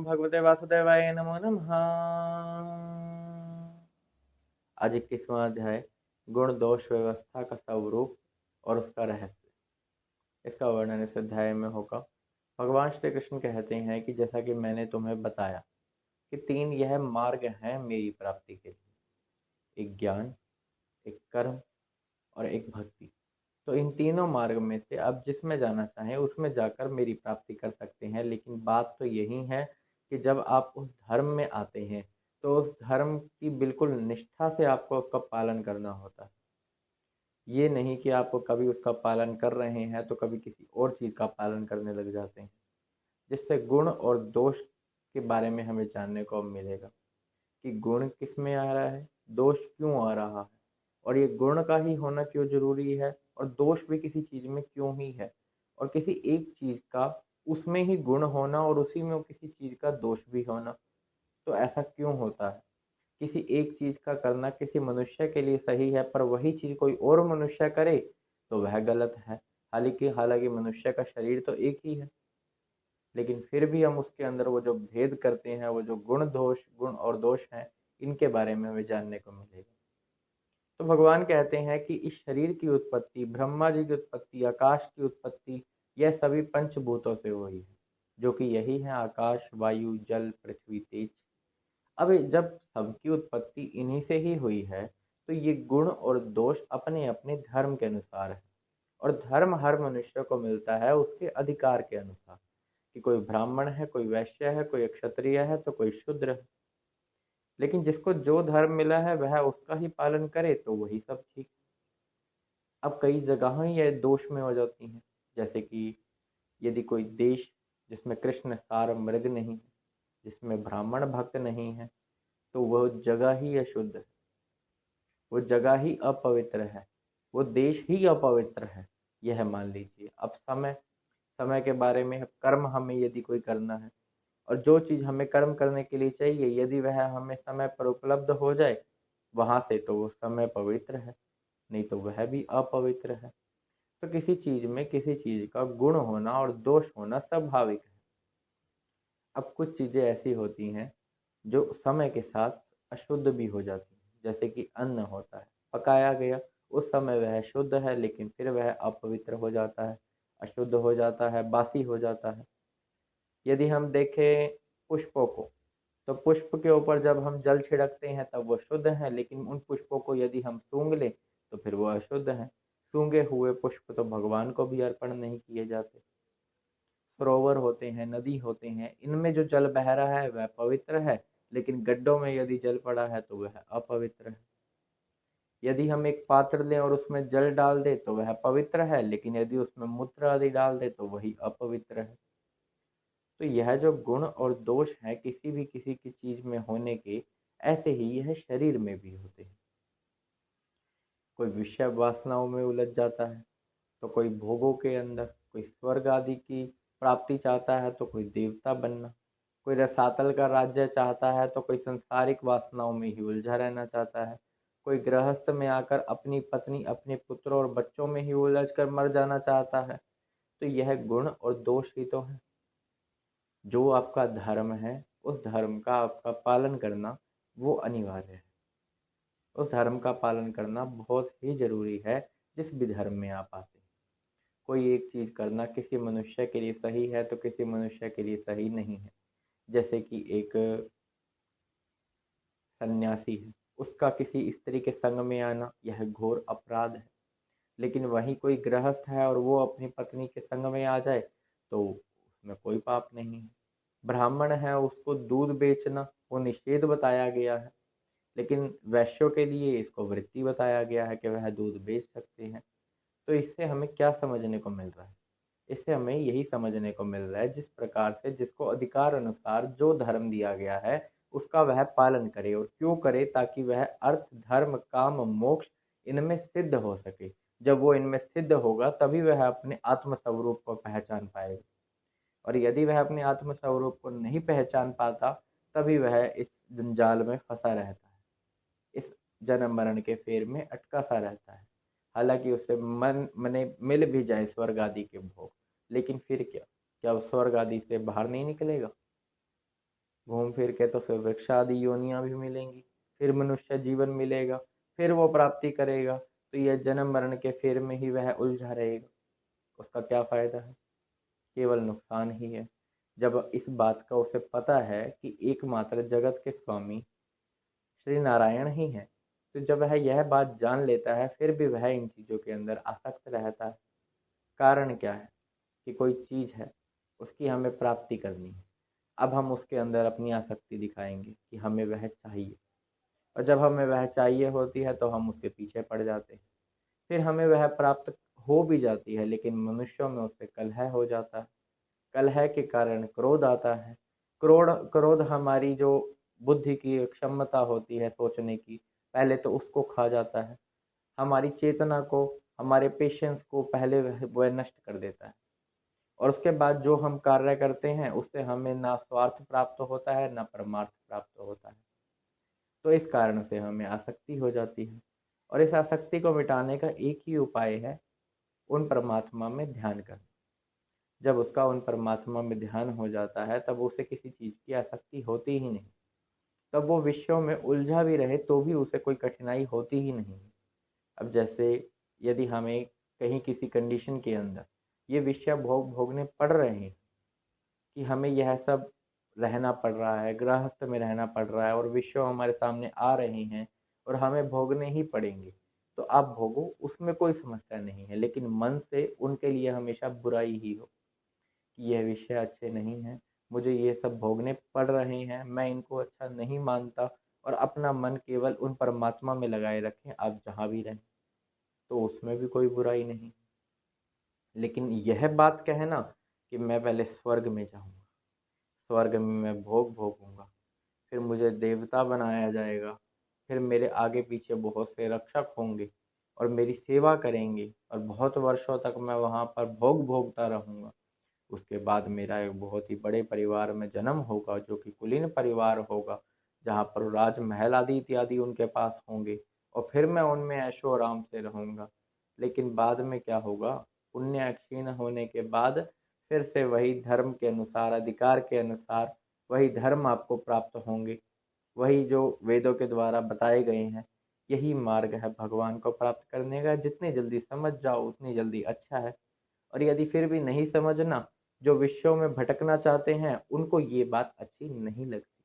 नमो भगवते वासुदेवाय नमो नमः। आज 21वां अध्याय गुण दोष व्यवस्था का स्वरूप और उसका रहस्य, इसका वर्णन इस अध्याय में होगा। भगवान श्री कृष्ण कहते हैं कि जैसा कि मैंने तुम्हें बताया कि 3 यह मार्ग हैं मेरी प्राप्ति के लिए, एक ज्ञान, एक कर्म और एक भक्ति। तो इन तीनों मार्ग में से अब जिसमें जाना चाहें उसमें जाकर मेरी प्राप्ति कर सकते हैं। लेकिन बात तो यही है कि जब आप उस धर्म में आते हैं तो उस धर्म की बिल्कुल निष्ठा से आपको उसका पालन करना होता है। ये नहीं कि आप कभी उसका पालन कर रहे हैं तो कभी किसी और चीज़ का पालन करने लग जाते हैं, जिससे गुण और दोष के बारे में हमें जानने को मिलेगा कि गुण किस में आ रहा है, दोष क्यों आ रहा है, और ये गुण का ही होना क्यों जरूरी है और दोष भी किसी चीज़ में क्यों ही है, और किसी एक चीज़ का उसमें ही गुण होना और उसी में किसी चीज़ का दोष भी होना, तो ऐसा क्यों होता है। किसी एक चीज़ का करना किसी मनुष्य के लिए सही है पर वही चीज़ कोई और मनुष्य करे तो वह गलत है। हालांकि हालांकि मनुष्य का शरीर तो एक ही है, लेकिन फिर भी हम उसके अंदर वो जो भेद करते हैं, वो जो गुण और दोष हैं, इनके बारे में हमें जानने को मिलेगा। तो भगवान कहते हैं कि इस शरीर की उत्पत्ति, ब्रह्मा जी की उत्पत्ति, आकाश की उत्पत्ति, यह सभी पंचभूतों से हुई है, जो कि यही है आकाश, वायु, जल, पृथ्वी, तेज। अब जब सबकी उत्पत्ति इन्हीं से ही हुई है तो ये गुण और दोष अपने अपने धर्म के अनुसार है, और धर्म हर मनुष्य को मिलता है उसके अधिकार के अनुसार, कि कोई ब्राह्मण है, कोई वैश्य है, कोई क्षत्रिय है तो कोई शूद्र है। लेकिन जिसको जो धर्म मिला है वह उसका ही पालन करे तो वही सब ठीक। अब कई जगह ये दोष में हो जाती हैं, जैसे कि यदि कोई देश जिसमें कृष्ण सार मृग नहीं है, जिसमें ब्राह्मण भक्त नहीं है, तो वह जगह ही अशुद्ध है, वो जगह ही अपवित्र है, वो देश ही अपवित्र है, यह मान लीजिए। अब समय समय के बारे में, कर्म हमें यदि कोई करना है और जो चीज़ हमें कर्म करने के लिए चाहिए यदि वह हमें समय पर उपलब्ध हो जाए वहाँ से, तो वो समय पवित्र है, नहीं तो वह भी अपवित्र है। तो किसी चीज़ में किसी चीज़ का गुण होना और दोष होना स्वाभाविक है। अब कुछ चीज़ें ऐसी होती हैं जो समय के साथ अशुद्ध भी हो जाती हैं, जैसे कि अन्न होता है, पकाया गया उस समय वह शुद्ध है लेकिन फिर वह अपवित्र हो जाता है, अशुद्ध हो जाता है, बासी हो जाता है। यदि हम देखें पुष्पों को, तो पुष्प के ऊपर जब हम जल छिड़कते हैं तब वो शुद्ध हैं, लेकिन उन पुष्पों को यदि हम सूंघ लें तो फिर वो अशुद्ध हैं। सूंघे हुए पुष्प तो भगवान को भी अर्पण नहीं किए जाते। सरोवर होते हैं, नदी होते हैं, इनमें जो जल बह रहा है वह पवित्र है, लेकिन गड्ढों में यदि जल पड़ा है तो वह अपवित्र है। यदि हम एक पात्र लें और उसमें जल डाल दें तो वह पवित्र है, लेकिन यदि उसमें मूत्र आदि डाल दें तो वही अपवित्र है। तो यह जो गुण और दोष है किसी की चीज में होने के, ऐसे ही यह शरीर में भी होते हैं। कोई विषय वासनाओं में उलझ जाता है तो कोई भोगों के अंदर, कोई स्वर्ग आदि की प्राप्ति चाहता है तो कोई देवता बनना, कोई रसातल का राज्य चाहता है तो कोई संसारिक वासनाओं में ही उलझा रहना चाहता है, कोई गृहस्थ में आकर अपनी पत्नी, अपने पुत्र और बच्चों में ही उलझ कर मर जाना चाहता है। तो यह गुण और दोष ही तो है। जो आपका धर्म है उस धर्म का आपका पालन करना वो अनिवार्य है। उस धर्म का पालन करना बहुत ही जरूरी है जिस भी धर्म में आप आते हैं। कोई एक चीज़ करना किसी मनुष्य के लिए सही है तो किसी मनुष्य के लिए सही नहीं है। जैसे कि एक सन्यासी है, उसका किसी स्त्री के संग में आना यह घोर अपराध है। लेकिन वहीं कोई गृहस्थ है और वो अपनी पत्नी के संग में आ जाए तो उसमें कोई पाप नहीं है। ब्राह्मण है, उसको दूध बेचना वो निषेध बताया गया है, लेकिन वैश्यों के लिए इसको वृत्ति बताया गया है कि वह दूध बेच सकते हैं। तो इससे हमें क्या समझने को मिल रहा है? इससे हमें यही समझने को मिल रहा है जिस प्रकार से जिसको अधिकार अनुसार जो धर्म दिया गया है उसका वह पालन करे, और क्यों करे, ताकि वह अर्थ, धर्म, काम, मोक्ष इनमें सिद्ध हो सके। जब वो इनमें सिद्ध होगा तभी वह अपने आत्म स्वरूप को पहचान पाएगा, और यदि वह अपने आत्म स्वरूप को नहीं पहचान पाता तभी वह इस जंजाल में फंसा रहता है, इस जन्म मरण के फेर में अटका सा रहता है। हालांकि उसे मन मने मिल भी जाए स्वर्ग आदि के भोग, लेकिन फिर क्या, क्या वो स्वर्ग आदि से बाहर नहीं निकलेगा? घूम फिर के तो फिर वृक्ष आदि योनियां भी मिलेंगी, फिर मनुष्य जीवन मिलेगा, फिर वो प्राप्ति करेगा, तो यह जन्म मरण के फेर में ही वह उलझा रहेगा। उसका क्या फायदा है? केवल नुकसान ही है। जब इस बात का उसे पता है कि एकमात्र जगत के स्वामी श्री नारायण ही हैं, तो जब वह यह बात जान लेता है फिर भी वह इन चीज़ों के अंदर आसक्त रहता है। कारण क्या है? कि कोई चीज़ है, उसकी हमें प्राप्ति करनी है। अब हम उसके अंदर अपनी आसक्ति दिखाएंगे कि हमें वह चाहिए, और जब हमें वह चाहिए होती है तो हम उसके पीछे पड़ जाते हैं। फिर हमें वह प्राप्त हो भी जाती है, लेकिन मनुष्यों में उससे कलह हो जाता है। कलह के कारण क्रोध आता है। क्रोध हमारी जो बुद्धि की क्षमता होती है सोचने की, पहले तो उसको खा जाता है। हमारी चेतना को, हमारे पेशेंस को पहले वह नष्ट कर देता है, और उसके बाद जो हम कार्य करते हैं उससे हमें ना स्वार्थ प्राप्त होता है, ना परमार्थ प्राप्त होता है। तो इस कारण से हमें आसक्ति हो जाती है, और इस आसक्ति को मिटाने का एक ही उपाय है, उन परमात्मा में ध्यान करना। जब उसका उन परमात्मा में ध्यान हो जाता है तब उसे किसी चीज़ की आसक्ति होती ही नहीं। तब वो विषयों में उलझा भी रहे तो भी उसे कोई कठिनाई होती ही नहीं। अब जैसे यदि हमें कहीं किसी कंडीशन के अंदर ये विषय भोगने पड़ रहे हैं कि हमें यह सब रहना पड़ रहा है, गृहस्थ में रहना पड़ रहा है, और विषय हमारे सामने आ रहे हैं और हमें भोगने ही पड़ेंगे, तो आप भोगो, उसमें कोई समस्या नहीं है। लेकिन मन से उनके लिए हमेशा बुराई ही हो कि यह विषय अच्छे नहीं हैं, मुझे ये सब भोगने पड़ रहे हैं, मैं इनको अच्छा नहीं मानता, और अपना मन केवल उन परमात्मा में लगाए रखें, आप जहाँ भी रहें, तो उसमें भी कोई बुराई नहीं। लेकिन यह बात कहना कि मैं पहले स्वर्ग में जाऊँगा, स्वर्ग में मैं भोग भोगूँगा, फिर मुझे देवता बनाया जाएगा, फिर मेरे आगे पीछे बहुत से रक्षक होंगे और मेरी सेवा करेंगे, और बहुत वर्षों तक मैं वहाँ पर भोग भोगता रहूँगा। उसके बाद मेरा एक बहुत ही बड़े परिवार में जन्म होगा, जो कि कुलीन परिवार होगा, जहाँ पर राजमहल आदि इत्यादि उनके पास होंगे, और फिर मैं उनमें ऐशो आराम से रहूँगा। लेकिन बाद में क्या होगा? पुण्य क्षीण होने के बाद फिर से वही धर्म के अनुसार, अधिकार के अनुसार वही धर्म आपको प्राप्त होंगे, वही जो वेदों के द्वारा बताए गए हैं। यही मार्ग है भगवान को प्राप्त करने का। जितनी जल्दी समझ जाओ उतनी जल्दी अच्छा है। और यदि फिर भी नहीं समझना, जो विषयों में भटकना चाहते हैं, उनको ये बात अच्छी नहीं लगती।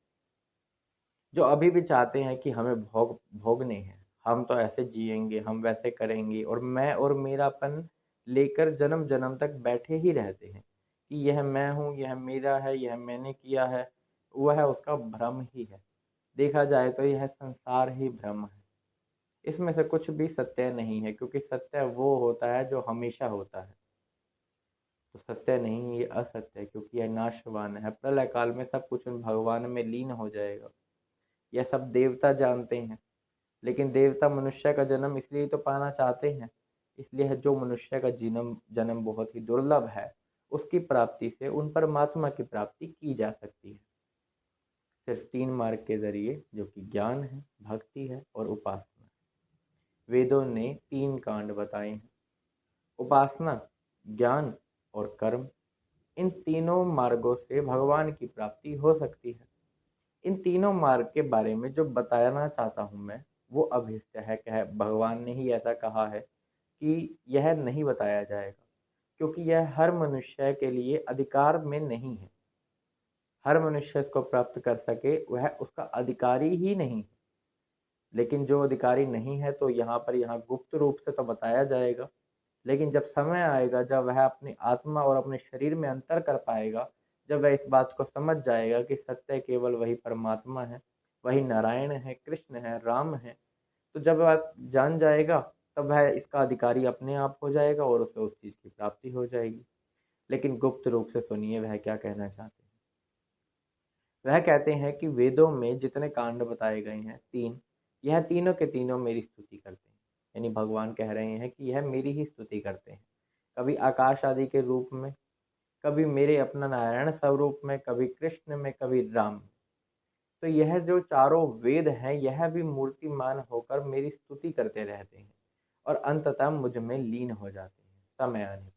जो अभी भी चाहते हैं कि हमें भोगने हैं, हम तो ऐसे जिएँगे, हम वैसे करेंगे, और मैं और मेरापन लेकर जन्म-जन्म तक बैठे ही रहते हैं कि यह मैं हूँ, यह मेरा है, यह मैंने किया है, वह उसका भ्रम ही है। देखा जाए तो यह संसार ही भ्रम है। इसमें से कुछ भी सत्य नहीं है, क्योंकि सत्य वो होता है जो हमेशा होता है। तो सत्य नहीं, ये असत्य है, क्योंकि यह नाशवान है। प्रलय काल में सब कुछ उन भगवान में लीन हो जाएगा। यह सब देवता जानते हैं, लेकिन देवता मनुष्य का जन्म इसलिए तो पाना चाहते हैं, इसलिए जो मनुष्य का जन्म जन्म बहुत ही दुर्लभ है, उसकी प्राप्ति से उन परमात्मा की प्राप्ति की जा सकती है, सिर्फ 3 मार्ग के जरिए, जो कि ज्ञान है, भक्ति है और उपासना है। वेदों ने 3 कांड बताए हैं: उपासना, ज्ञान और कर्म। इन तीनों मार्गों से भगवान की प्राप्ति हो सकती है। इन तीनों मार्ग के बारे में जो बताना चाहता हूँ मैं, वो अभीष्ट है। कह भगवान ने ही ऐसा कहा है कि यह नहीं बताया जाएगा, क्योंकि यह हर मनुष्य के लिए अधिकार में नहीं है। हर मनुष्य इसको प्राप्त कर सके, वह उसका अधिकारी ही नहीं है। लेकिन जो अधिकारी नहीं है, तो यहाँ गुप्त रूप से तो बताया जाएगा। लेकिन जब समय आएगा, जब वह अपनी आत्मा और अपने शरीर में अंतर कर पाएगा, जब वह इस बात को समझ जाएगा कि सत्य केवल वही परमात्मा है, वही नारायण है, कृष्ण है, राम है, तो जब वह जान जाएगा, तब वह इसका अधिकारी अपने आप हो जाएगा और उसे उस चीज़ की प्राप्ति हो जाएगी। लेकिन गुप्त रूप से सुनिए वह क्या कहना चाहते हैं। वह कहते हैं कि वेदों में जितने कांड बताए गए हैं 3, यह तीनों के तीनों मेरी स्तुति करते हैं। यानी भगवान कह रहे हैं कि यह मेरी ही स्तुति करते हैं। कभी आकाश आदि के रूप में, कभी मेरे अपना नारायण स्वरूप में, कभी कृष्ण में, कभी राम में। तो यह जो चारों वेद हैं, यह भी मूर्तिमान होकर मेरी स्तुति करते रहते हैं और अंततः मुझ में लीन हो जाते हैं समय आने पर।